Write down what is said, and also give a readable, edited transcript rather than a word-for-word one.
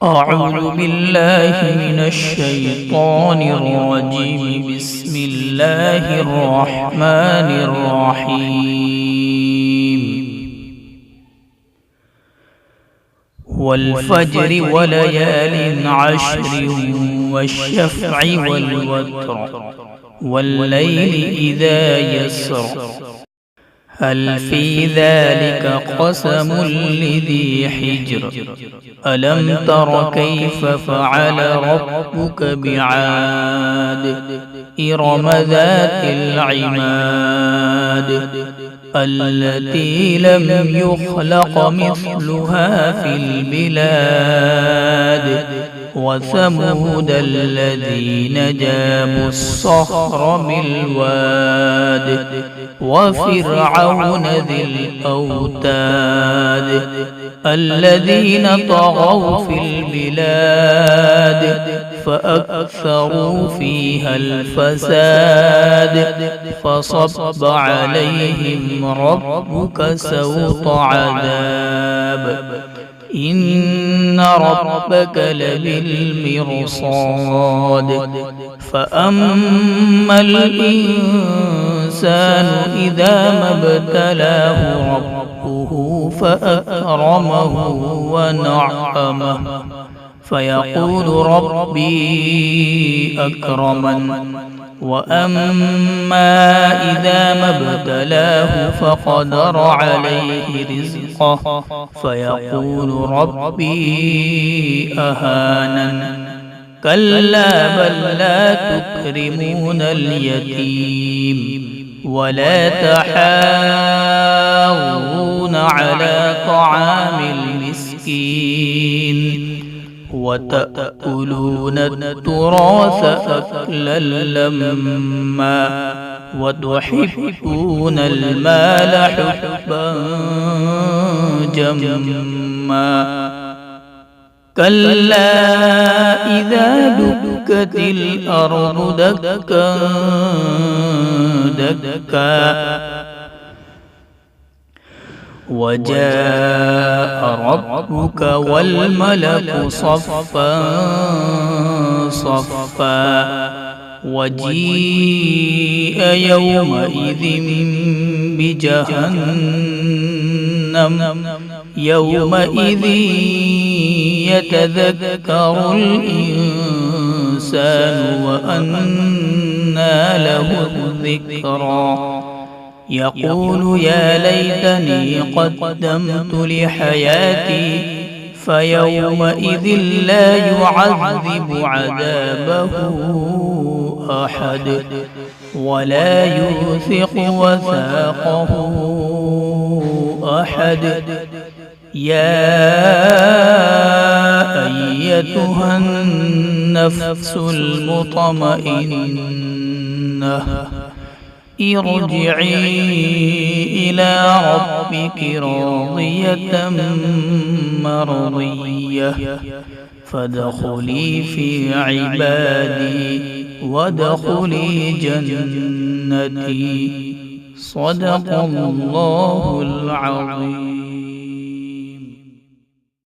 أعوذ بالله من الشيطان الرجيم. بسم الله الرحمن الرحيم. والفجر وليال عشر والشفع والوتر والليل إذا يسر هل في ذلك قسم لذي حجر ألم تر كيف فعل ربك بعاد إرم ذات العماد التي لم يخلق مثلها في البلاد وثمود الذين جابوا الصخر بالواد وفرعون ذي الأوتاد الذين طغوا في البلاد فأكثروا فيها الفساد فصب عليهم ربك سوط عذاب إن ربك لبالمرصاد فأما الإنسان إذا ما ابتلاه ربه فأكرمه ونعمه فيقول ربي أكرمن وأما إذا ما ابتلاه فقدر عليه رزقه فيقول ربي أهانن كلا بل لا تكرمون اليتيم ولا تحاضون على طعام المسكين وتأكلون التراث أكلا لما وتحبون المال حبا جما كلا إذا دكت الأرض دكا دكا وجاء ربك والملك صفا صفا وجيء يومئذ بجهنم يومئذ يتذكر الإنسان وأنى له الذكرى يقول يا ليتني قدمت لحياتي فيومئذ لا يعذب عذابه أحد ولا يوثق وثاقه أحد يا أيتها النفس المطمئنة ارجعي إلى ربك راضية مرضية فادخلي في عبادي وادخلي جنتي صدق الله العظيم.